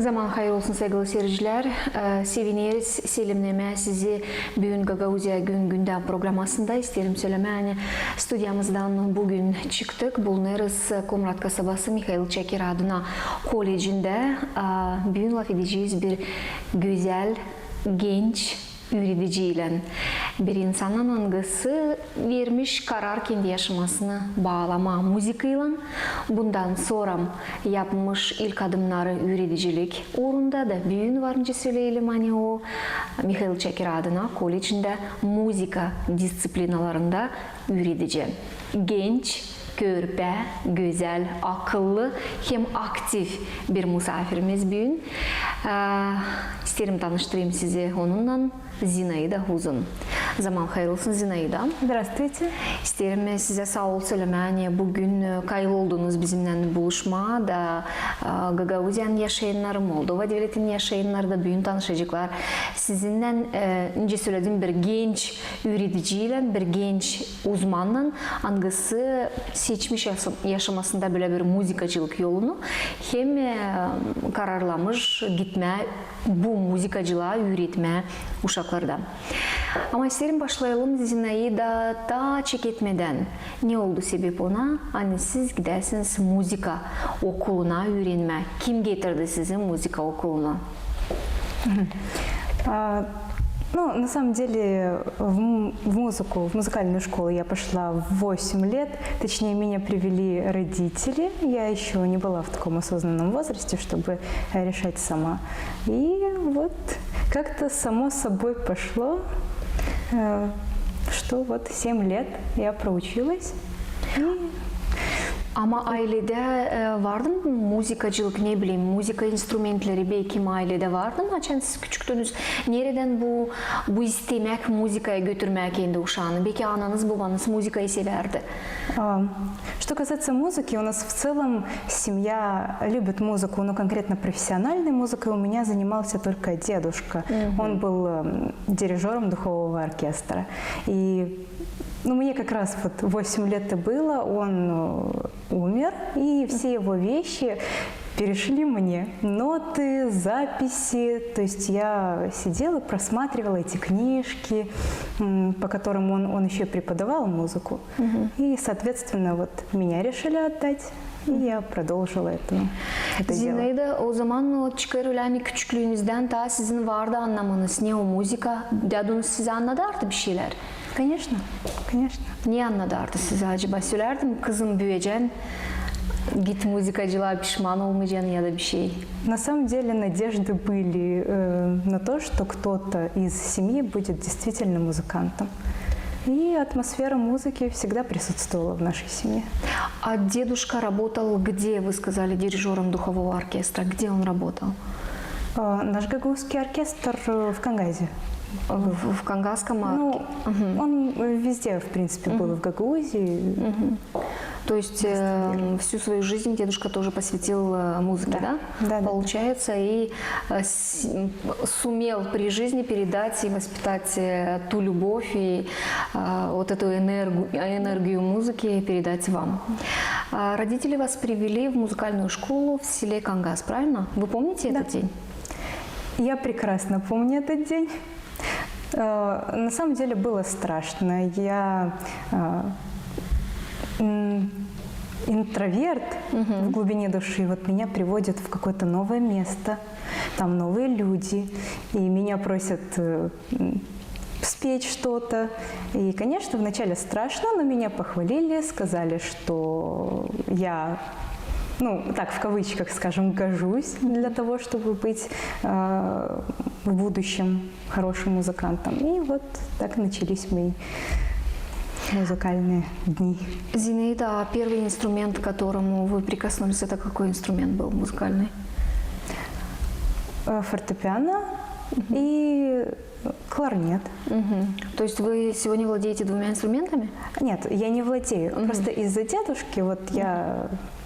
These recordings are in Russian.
Zaman hayır olsun sevgili seyirciler. Seviniriz, selimleme sizi bugün Gagauzya gün gündem programmasında isterim söyleme. Yani stüdyamızdan bugün çıktık. Bulunuruz Komrat kasabası Mikhail Çekir adına kolejinde. Bugün laf edeceğiz bir güzel, genç üreticiyle. Bir insanın angısı vermiş karar kendi yaşamasını bağlama müzikayla. Bundan sonra yapmış ilk adımları üreticilik uğrunda da büyüğün varınca söyleyelim hani o Mikhail Çekir adına kolejinde müzika disiplinalarında üretici. Genç, körpe, güzel, akıllı hem aktif bir misafirimiz bugün. İsterim tanıştırayım sizi onunla. Zinaida Huzun. Zaman hayır olsun Zinaida. Здравствуйте. İsterim size sağ ol söylemeye. Bugün kayıt oldunuz bizimle buluşma da Gagauzyan yaşayanlar, Moldova devletinin yaşayanlar da bugün tanışacaklar. Sizinle önce söylediğim bir genç üreticiyle, bir genç uzmanla angısı seçmiş yaşamasında böyle bir müzikacılık yolunu hem kararlamış gitme bu müzikacılığa üretme uşaklardan. Ama isterim başlayalım Zinaida da çeketmeden. Ne oldu sebep ona? Hani siz gidersiniz müzika okuluna öğrenme. Kim getirdi sizi müzika okuluna? На самом деле в музыкальную школу я пошла в 8 лет, точнее меня привели родители, я еще не была в таком осознанном возрасте, чтобы решать сама. И вот как-то само собой пошло, что вот 7 лет я проучилась. Ama ailede vardı mı müzikacılık, ne bileyim, müzika instrumentleri belki ailede vardı mı? Açan siz küçüktünüz. Nereden bu istemek, müzikaya götürmek kendi uşağını? Belki ananız, babanız müzikayı severdi. Что касается музыки, у нас в целом семья любит музыку, но конкретно профессиональной музыкой у меня занимался только дедушка. Он был дирижером духового оркестра. И мне как раз вот 8 лет и было, он умер, и все его вещи перешли мне. Ноты, записи, то есть я сидела, просматривала эти книжки, по которым он еще преподавал музыку. И, соответственно, вот меня решили отдать. И я продолжила это дело. Zinaida, o zaman çıkarılan küçüklüğünüzden ta sizin vardı anlamanız ne o müzika? Dediniz size anladardı bir şeyler. Конечно, конечно. Niye anladardı size acaba? Söylerdim kızım büyüyeceksin, git müzikacılığa pişman olmayacaksın ya da bir şey. На самом деле надежды были на то, что кто-то из семьи будет действительно музыкантом. И атмосфера музыки всегда присутствовала в нашей семье. А дедушка работал где, вы сказали, дирижером духового оркестра? Где он работал? Наш гагаузский оркестр в Кангазе. В Кангасском оркестре? Он везде, в принципе, был в Гагаузии. То есть всю свою жизнь дедушка тоже посвятил музыке, да? Да. Получается, и сумел при жизни передать и воспитать ту любовь и вот эту энергию музыки передать вам. Родители вас привели в музыкальную школу в селе Кангас, правильно? Вы помните этот день? Я прекрасно помню этот день. На самом деле было страшно. Я интроверт в глубине души. Вот меня приводят в какое-то новое место, там новые люди, и меня просят спеть что-то. И, конечно, вначале страшно, но меня похвалили, сказали, что я, так в кавычках, скажем, гожусь для того, чтобы быть в будущем хорошим музыкантом. И вот так начались мои музыкальные дни. Зинаида, первый инструмент, к которому вы прикоснулись, это какой инструмент был музыкальный? Фортепиано и кларнет. То есть вы сегодня владеете двумя инструментами? Нет, я не владею. Просто из-за дедушки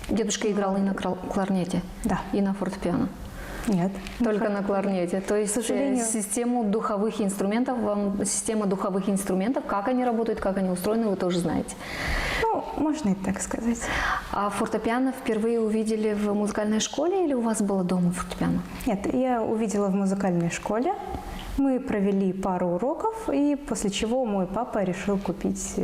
Дедушка играл и на кларнете? Да. И на фортепиано? Нет. Только на кларнете. То есть система духовых инструментов, как они работают, как они устроены, вы тоже знаете? Ну, можно и так сказать. А фортепиано впервые увидели в музыкальной школе или у вас было дома фортепиано? Нет, я увидела в музыкальной школе. Мы провели пару уроков, и после чего мой папа решил купить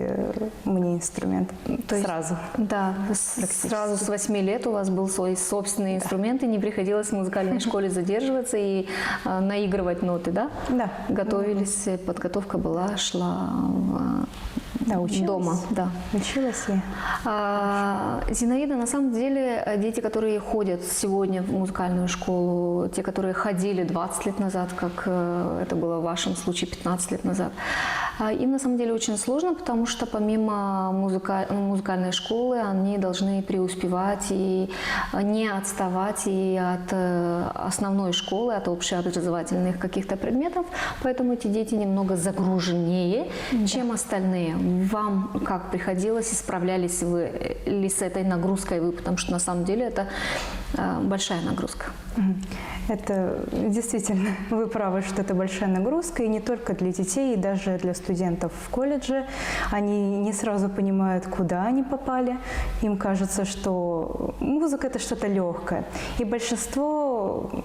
мне инструмент сразу. Да, сразу с 8 лет у вас был свой собственный инструмент, и не приходилось в музыкальной школе задерживаться и наигрывать ноты, да? Да. Готовились, подготовка шла Да, училась. дома. Да. Училась я. Зинаида, на самом деле, дети, которые ходят сегодня в музыкальную школу, те, которые ходили 20 лет назад, как это было в вашем случае 15 лет назад, им на самом деле очень сложно, потому что помимо музыкальной школы они должны преуспевать и не отставать и от основной школы, от общеобразовательных каких-то предметов, поэтому эти дети немного загруженнее, чем остальные. Вам как приходилось и справлялись вы ли с этой нагрузкой вы, потому что на самом деле это большая нагрузка. Это действительно, вы правы, что это большая нагрузка, и не только для детей, и даже для студентов в колледже. Они не сразу понимают, куда они попали. Им кажется, что музыка – это что-то легкое. И большинство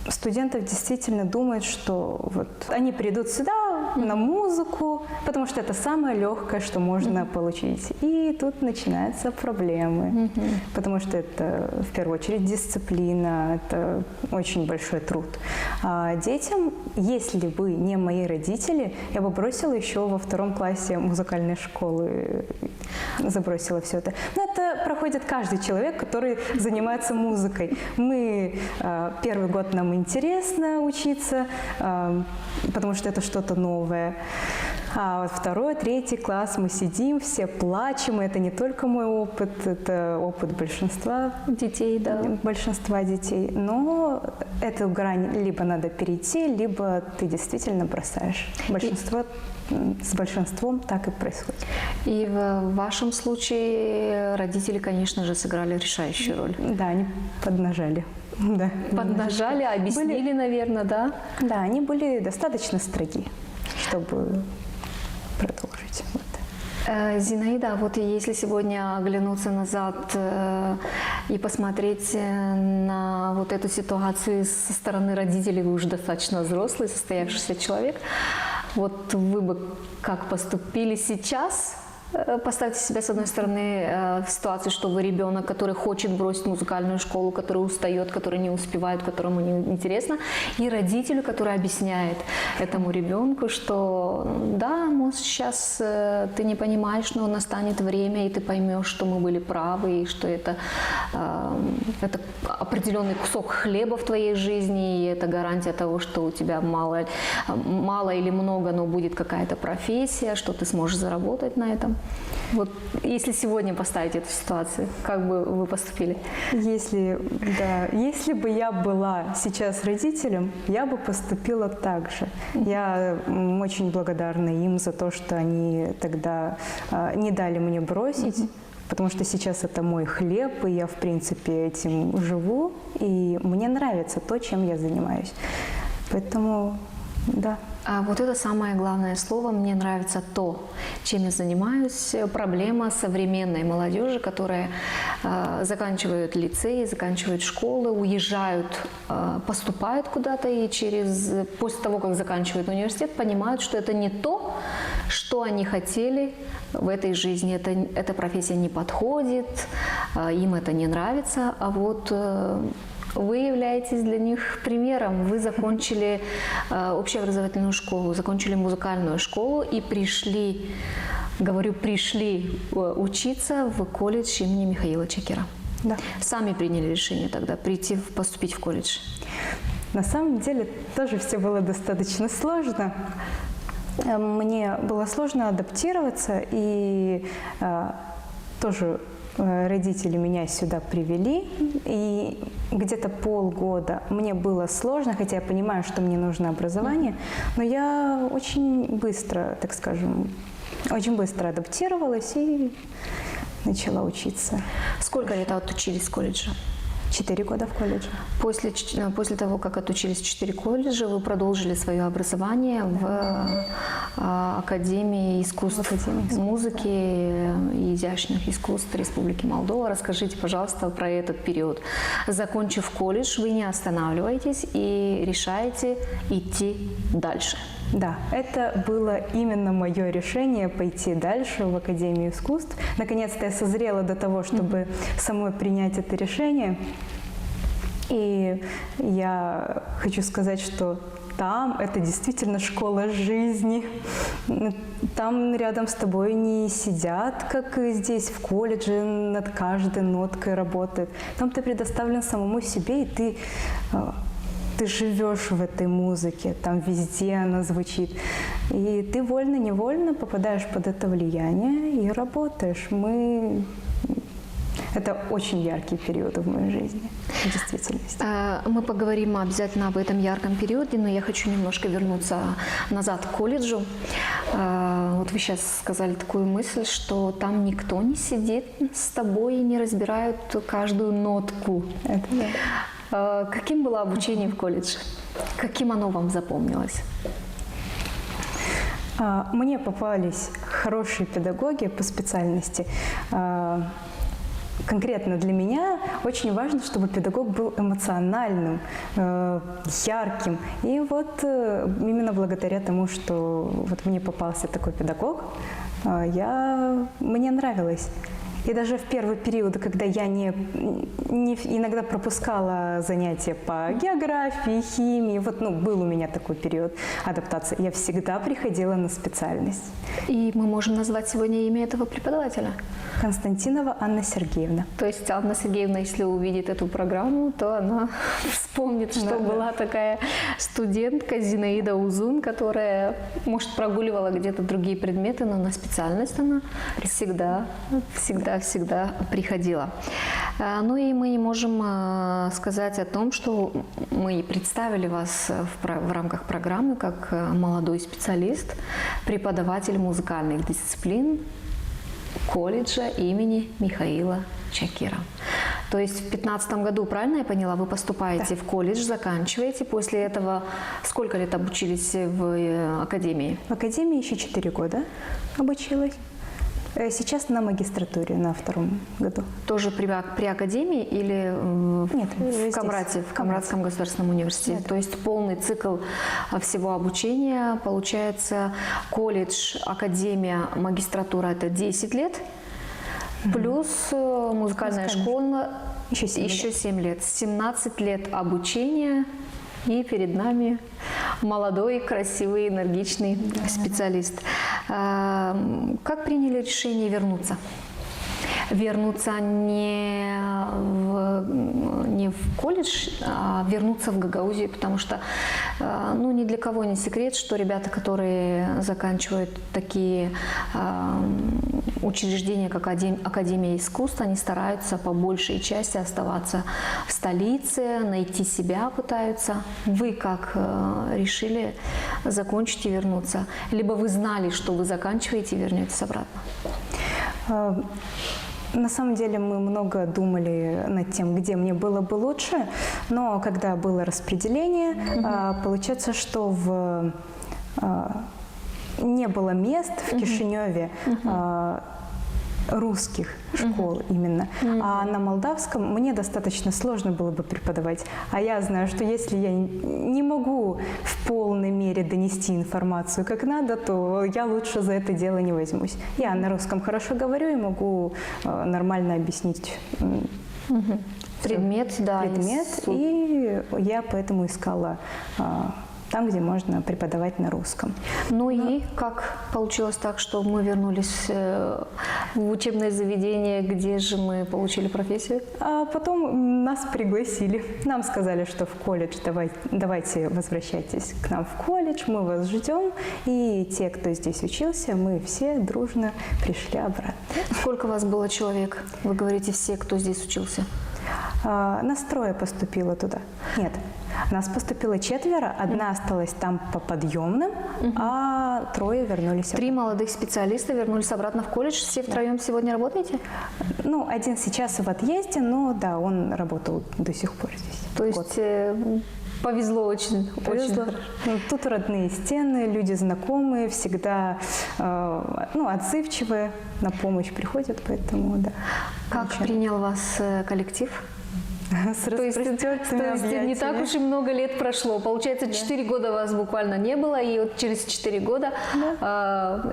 студентов действительно думают, что вот они придут сюда на музыку, потому что это самое легкое, что можно получить. И тут начинаются проблемы, потому что это в первую очередь дисциплина, это очень большой труд. А детям, если бы не мои родители, я бы бросила еще во 2 классе музыкальной школы, забросила все это. Но это проходит каждый человек, который занимается музыкой. Мы первый год нам интересно учиться, потому что это что-то новое. А вот 2, 3 класс мы сидим, все плачем. И это не только мой опыт, это опыт большинства Детей, да. Большинства детей. Но эту грань либо надо перейти, либо ты действительно бросаешь. С большинством так и происходит. И в вашем случае родители, конечно же, сыграли решающую роль. Да, они поднажали. Да. Поднажали, объяснили, наверное, да? Да, они были достаточно строги, чтобы продолжить. Вот. Зинаида, вот если сегодня оглянуться назад и посмотреть на вот эту ситуацию со стороны родителей, вы уже достаточно взрослый, состоявшийся человек, вот вы бы как поступили сейчас? Поставьте себя, с одной стороны, в ситуацию, что вы ребенок, который хочет бросить музыкальную школу, который устает, который не успевает, которому не интересно, и родителю, который объясняет этому ребенку, что да, может, сейчас ты не понимаешь, но настанет время, и ты поймешь, что мы были правы, и что это определенный кусок хлеба в твоей жизни, и это гарантия того, что у тебя мало или много, но будет какая-то профессия, что ты сможешь заработать на этом. Вот если сегодня поставить эту ситуацию, как бы вы поступили? Если бы я была сейчас родителем, я бы поступила так же. Я очень благодарна им за то, что они тогда не дали мне бросить, потому что сейчас это мой хлеб, и я, в принципе, этим живу, и мне нравится то, чем я занимаюсь. Поэтому, да. А вот это самое главное слово «мне нравится то, чем я занимаюсь». Проблема современной молодежи, которая заканчивают лицеи, заканчивают школы, уезжают, поступают куда-то и после того, как заканчивают университет, понимают, что это не то, что они хотели в этой жизни. Эта профессия не подходит, им это не нравится, а вот вы являетесь для них примером. Вы закончили общеобразовательную школу, закончили музыкальную школу и пришли учиться в колледж имени Михаила Чекера. Да. Сами приняли решение тогда поступить в колледж? На самом деле тоже все было достаточно сложно. Мне было сложно адаптироваться, и тоже родители меня сюда привели, и где-то полгода мне было сложно, хотя я понимаю, что мне нужно образование, но я очень быстро, так скажем, адаптировалась и начала учиться. Сколько лет отучились в колледже? 4 года в колледже. После того, как отучились в 4 колледжа, вы продолжили свое образование в Академии искусств, музыки и изящных искусств Республики Молдова. Расскажите, пожалуйста, про этот период. Закончив колледж, вы не останавливаетесь и решаете идти дальше. Да, это было именно мое решение пойти дальше в Академию искусств. Наконец-то я созрела до того, чтобы самой принять это решение. И я хочу сказать, что там это действительно школа жизни. Там рядом с тобой не сидят, как и здесь в колледже, над каждой ноткой работают. Там ты предоставлен самому себе, и ты живешь в этой музыке, там везде она звучит. И ты вольно-невольно попадаешь под это влияние и работаешь. Это очень яркий период в моей жизни, в действительности. Мы поговорим обязательно об этом ярком периоде, но я хочу немножко вернуться назад к колледжу. Вот вы сейчас сказали такую мысль, что там никто не сидит с тобой и не разбирают каждую нотку. Это да. Каким было обучение в колледже? Каким оно вам запомнилось? Мне попались хорошие педагоги по специальности. Конкретно для меня очень важно, чтобы педагог был эмоциональным, ярким. И вот именно благодаря тому, что вот мне попался такой педагог, мне нравилось. И даже в первый период, когда я иногда пропускала занятия по географии, химии, был у меня такой период адаптации, я всегда приходила на специальность. И мы можем назвать сегодня имя этого преподавателя? Константинова Анна Сергеевна. То есть Анна Сергеевна, если увидит эту программу, то она вспомнит, что была такая студентка Зинаида Узун, которая, может, прогуливала где-то другие предметы, но на специальность она всегда приходила. Ну и мы не можем сказать о том, что мы представили вас в рамках программы как молодой специалист, преподаватель музыкальных дисциплин колледжа имени Михаила Чакира. То есть в 2015 году, правильно я поняла, вы поступаете в колледж, заканчиваете. После этого сколько лет обучились в академии? В академии еще 4 года обучилась. Сейчас на магистратуре, на 2-м году. Тоже при академии или Нет, в Камрате, в Камратском государственном университете? Нет. То есть полный цикл всего обучения, получается, колледж, академия, магистратура – это 10 лет, плюс музыкальная школа еще 7 лет. 17 лет обучения. И перед нами молодой, красивый, энергичный специалист. Как приняли решение вернуться? Вернуться не в колледж, а вернуться в Гагаузию, потому что ни для кого не секрет, что ребята, которые заканчивают такие учреждения, как Академия искусств, они стараются по большей части оставаться в столице, найти себя пытаются. Вы как решили закончить и вернуться? Либо вы знали, что вы заканчиваете и вернетесь обратно? На самом деле мы много думали над тем, где мне было бы лучше, но когда было распределение, получается, что не было мест в Кишиневе русских школ именно, а на молдавском мне достаточно сложно было бы преподавать. А я знаю, что если я не могу в полной мере донести информацию как надо, то я лучше за это дело не возьмусь. Я на русском хорошо говорю и могу нормально объяснить предмет, и я поэтому искала там, где можно преподавать на русском. И как получилось так, что мы вернулись в учебное заведение, где же мы получили профессию? А потом нас пригласили. Нам сказали, что в колледж, давайте возвращайтесь к нам в колледж, мы вас ждем. И те, кто здесь учился, мы все дружно пришли обратно. Сколько вас было человек? Вы говорите, все, кто здесь учился? Нас 3 поступило туда. Нет. Нас поступило 4, одна осталась там по подъемным, а 3 вернулись 3 молодых специалиста вернулись обратно в колледж. Все втроем сегодня работаете? Ну, один сейчас в отъезде, но да, он работал до сих пор здесь. То есть повезло очень. Повезло. Очень. Ну, тут родные стены, люди знакомые, всегда отзывчивые, на помощь приходят, поэтому да. Как принял вас коллектив? С распростертыми объятиями. Не так уж и много лет прошло. Получается, 4 года вас буквально не было, и вот через 4 года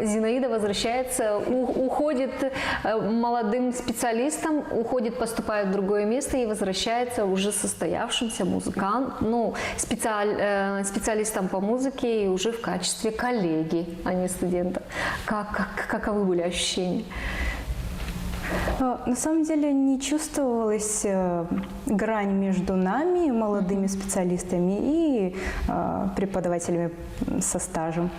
Зинаида возвращается, уходит молодым специалистом, уходит, поступает в другое место и возвращается уже состоявшимся музыкантом, специалистом по музыке и уже в качестве коллеги, а не студента. Каковы были ощущения? На самом деле не чувствовалась грань между нами, молодыми специалистами, и преподавателями со стажем.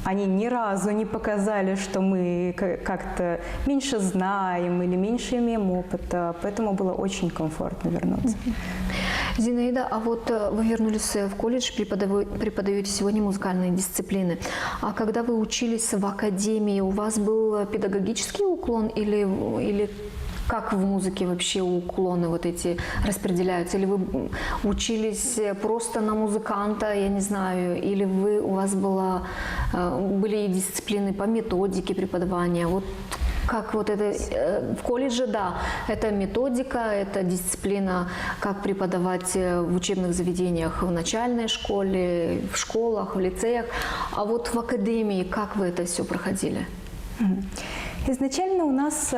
Они ни разу не показали, что мы как-то меньше знаем или меньше имеем опыта, поэтому было очень комфортно вернуться. Зинаида, а вот вы вернулись в колледж, преподаете сегодня музыкальные дисциплины. А когда вы учились в академии, у вас был педагогический уклон или как в музыке вообще уклоны вот эти распределяются? Или вы учились просто на музыканта, я не знаю, или у вас были дисциплины по методике преподавания? Вот как вот это в колледже, да, это методика, это дисциплина, как преподавать в учебных заведениях в начальной школе, в школах, в лицеях. А вот в академии как вы это все проходили? Изначально у нас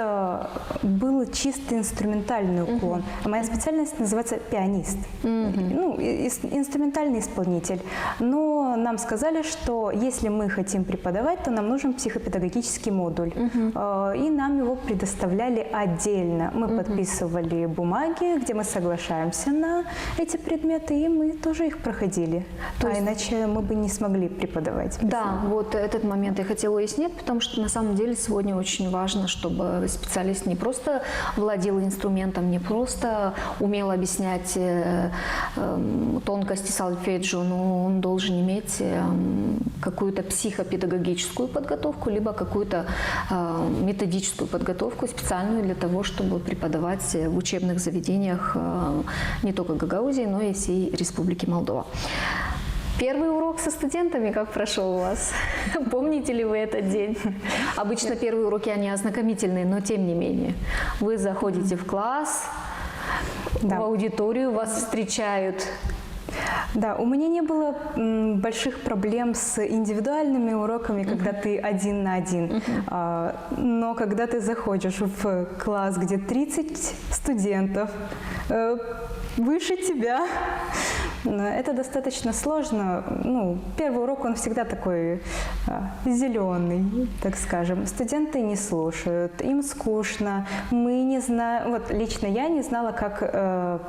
был чисто инструментальный уклон. Моя специальность называется пианист, инструментальный исполнитель. Но нам сказали, что если мы хотим преподавать, то нам нужен психопедагогический модуль. И нам его предоставляли отдельно. Мы подписывали бумаги, где мы соглашаемся на эти предметы, и мы тоже их проходили. Иначе мы бы не смогли преподавать. Да, вот этот момент я хотела уяснить, потому что на самом деле сегодня очень важно, чтобы специалист не просто владел инструментом, не просто умел объяснять тонкости сольфеджио, но он должен иметь какую-то психопедагогическую подготовку, либо какую-то методическую подготовку специальную для того, чтобы преподавать в учебных заведениях не только Гагаузии, но и всей Республики Молдова. Первый урок со студентами как прошел у вас? Помните ли вы этот день? Обычно первые уроки, они ознакомительные, но тем не менее. Вы заходите в класс, в аудиторию, вас встречают. Да, у меня не было больших проблем с индивидуальными уроками, когда ты один на один. Но когда ты заходишь в класс, где 30 студентов, выше тебя, это достаточно сложно. Первый урок, он всегда такой зеленый, так скажем. Студенты не слушают, им скучно. Мы не знаем, вот лично я не знала, как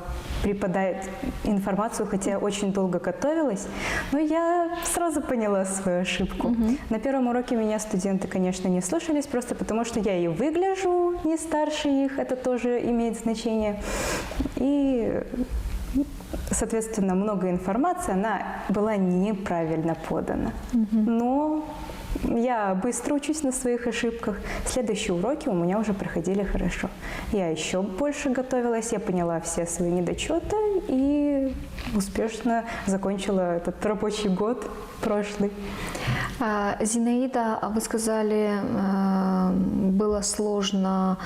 преподать информацию, хотя очень долго готовилась. Но я сразу поняла свою ошибку. На первом уроке меня студенты, конечно, не слушались, просто потому что я и выгляжу не старше их, это тоже имеет значение. И соответственно, много информации, она была неправильно подана. Но я быстро учусь на своих ошибках. Следующие уроки у меня уже проходили хорошо. Я еще больше готовилась, я поняла все свои недочеты и успешно закончила этот рабочий год прошлый. Зинаида, вы сказали, было сложно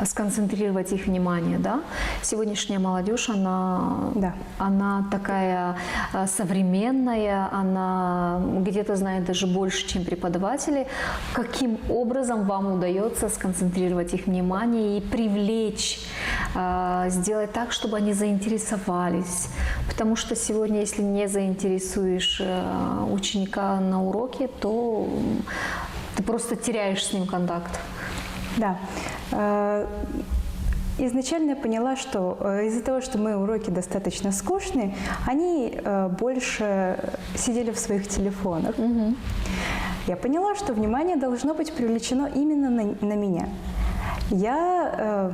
сконцентрировать их внимание, да? Сегодняшняя молодежь, она такая современная, она где-то знает даже больше, чем преподаватели. Каким образом вам удается сконцентрировать их внимание и привлечь, сделать так, чтобы они заинтересовались? Потому что сегодня, если не заинтересуешь ученика на уроке, то ты просто теряешь с ним контакт. Да. Изначально я поняла, что из-за того, что мои уроки достаточно скучные, они больше сидели в своих телефонах. Я поняла, что внимание должно быть привлечено именно на меня. Я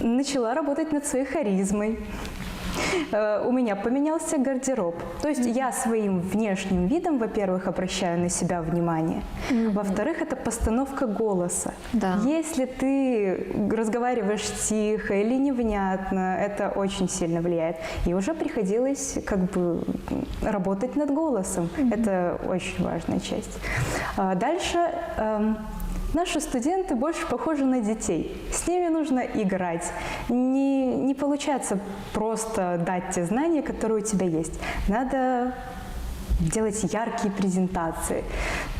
начала работать над своей харизмой. У меня поменялся гардероб. То есть я своим внешним видом, во-первых, обращаю на себя внимание. Во-вторых, это постановка голоса. Да. Если ты разговариваешь тихо или невнятно, это очень сильно влияет. И уже приходилось как бы работать над голосом. Это очень важная часть. Дальше наши студенты больше похожи на детей. С ними нужно играть. Не получается просто дать те знания, которые у тебя есть. Надо делать яркие презентации.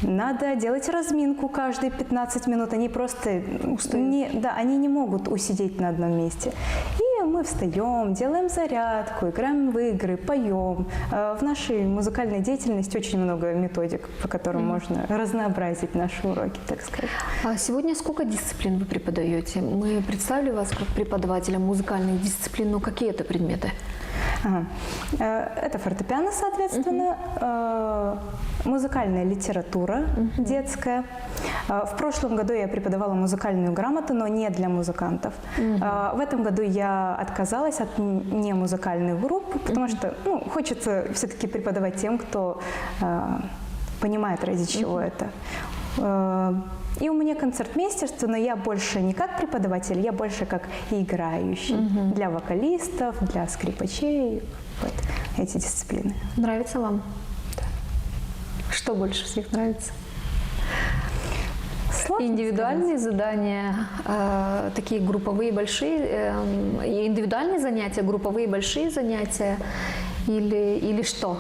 Надо делать разминку каждые 15 минут. Они просто они не могут усидеть на одном месте. И мы встаем, делаем зарядку, играем в игры, поем. В нашей музыкальной деятельности очень много методик, по которым можно разнообразить наши уроки, так сказать. А сегодня сколько дисциплин вы преподаете? Мы представили вас как преподавателя музыкальных дисциплин, но какие это предметы? Это фортепиано, соответственно, музыкальная литература детская. В прошлом году я преподавала музыкальную грамоту, но не для музыкантов. В этом году я отказалась от немузыкальных групп, потому что хочется все-таки преподавать тем, кто понимает, ради чего это. И у меня концертмейстерство, но я больше не как преподаватель, я больше как играющий для вокалистов, для скрипачей, вот эти дисциплины. Нравится вам? Да. Что больше всех нравится? Сложно индивидуальные задания, такие групповые большие, индивидуальные занятия, групповые большие занятия или что?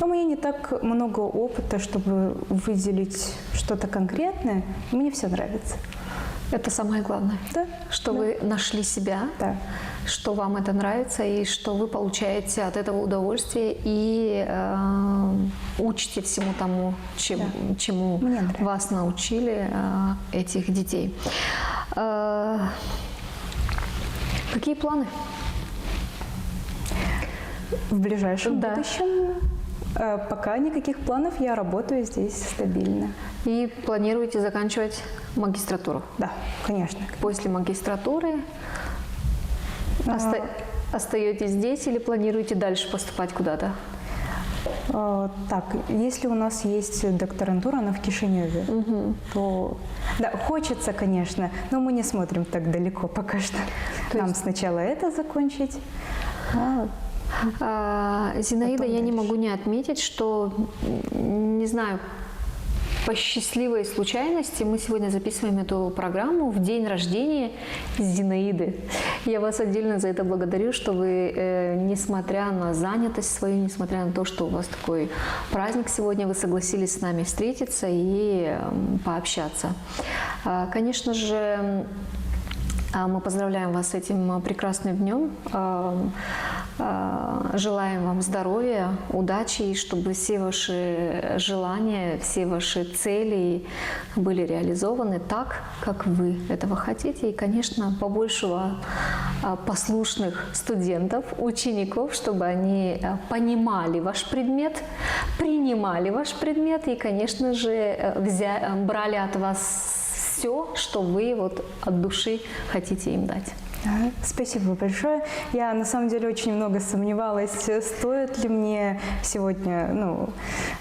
У меня не так много опыта, чтобы выделить что-то конкретное. Мне все нравится. Это самое главное. Да. Что вы нашли себя, да. Что вам это нравится, и что вы получаете от этого удовольствие и учите всему тому, чему вас научили этих детей. Какие планы? В ближайшем будущем? Пока никаких планов, я работаю здесь стабильно. И планируете заканчивать магистратуру? Да, конечно. После магистратуры остаетесь здесь или планируете дальше поступать куда-то? Так, если у нас есть докторантура, она в Кишиневе, то да, хочется, конечно, но мы не смотрим так далеко пока что. Нам сначала это закончить. Зинаида, я не могу не отметить, что, не знаю, по счастливой случайности мы сегодня записываем эту программу в день рождения Зинаиды. Я вас отдельно за это благодарю, что вы, несмотря на занятость свою, несмотря на то, что у вас такой праздник сегодня, вы согласились с нами встретиться и пообщаться. Конечно же, мы поздравляем вас с этим прекрасным днем. Желаем вам здоровья, удачи, и чтобы все ваши желания, все ваши цели были реализованы так, как вы этого хотите. И, конечно, побольше послушных студентов, учеников, чтобы они понимали ваш предмет, принимали ваш предмет и, конечно же, брали от вас все, что вы от души хотите им дать. Спасибо большое. Я на самом деле очень много сомневалась, стоит ли мне сегодня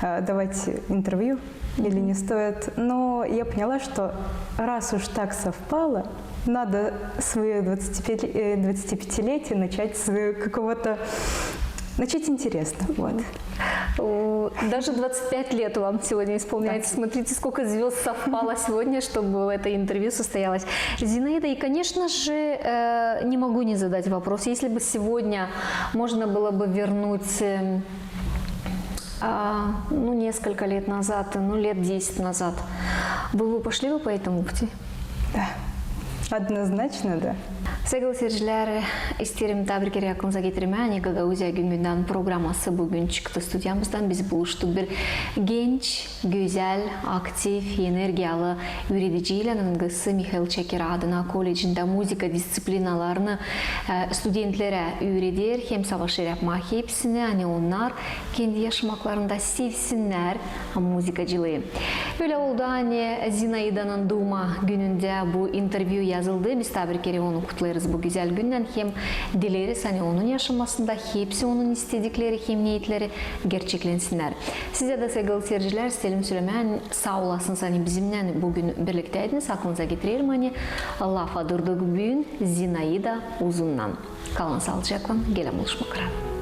давать интервью или не стоит. Но я поняла, что раз уж так совпало, надо свое 25-летие начать с какого-то... Начать интересно. Вот. Даже 25 лет вам сегодня исполняется. Да. Смотрите, сколько звезд совпало сегодня, чтобы это интервью состоялось. Зинаида, и, конечно же, не могу не задать вопрос. Если бы сегодня можно было бы вернуть несколько лет назад, лет 10 назад, вы бы пошли по этому пути? Да, однозначно, да. Sevgili seyirciler, isterim tabrikleri aklınıza getirmeye. Gagauzya Gün Gündem programması bugün çıktı stüdyamızdan. Biz buluştuk bir genç, güzel, aktif, energiyalı öğreticiyle Nıngısı Mikhail Çeker adına kolejinde müzika disiplinalarını studentlere öğretir. Hem savaşır yapmak hepsini, hani onlar kendi yaşamaklarında sevsinler müzikacılığı. Öyle oldu, hani Zinaida'nın doğuma gününde bu interview yazıldı. Biz tabrikleri onu kutlarız bu güzel günden. Hem dileriz hani onun yaşamasında hepsi onun istedikleri hem niyetleri gerçeklensinler. Size de sevgili seyirciler, Selim Süleyman sağ olasınız hani bizimle bugün birlikteydiniz. Aklınıza getiririm hani laf adırdık bugün Zinaida Uzun'dan. Kalın sağlıcakla, gelin buluşmak üzere.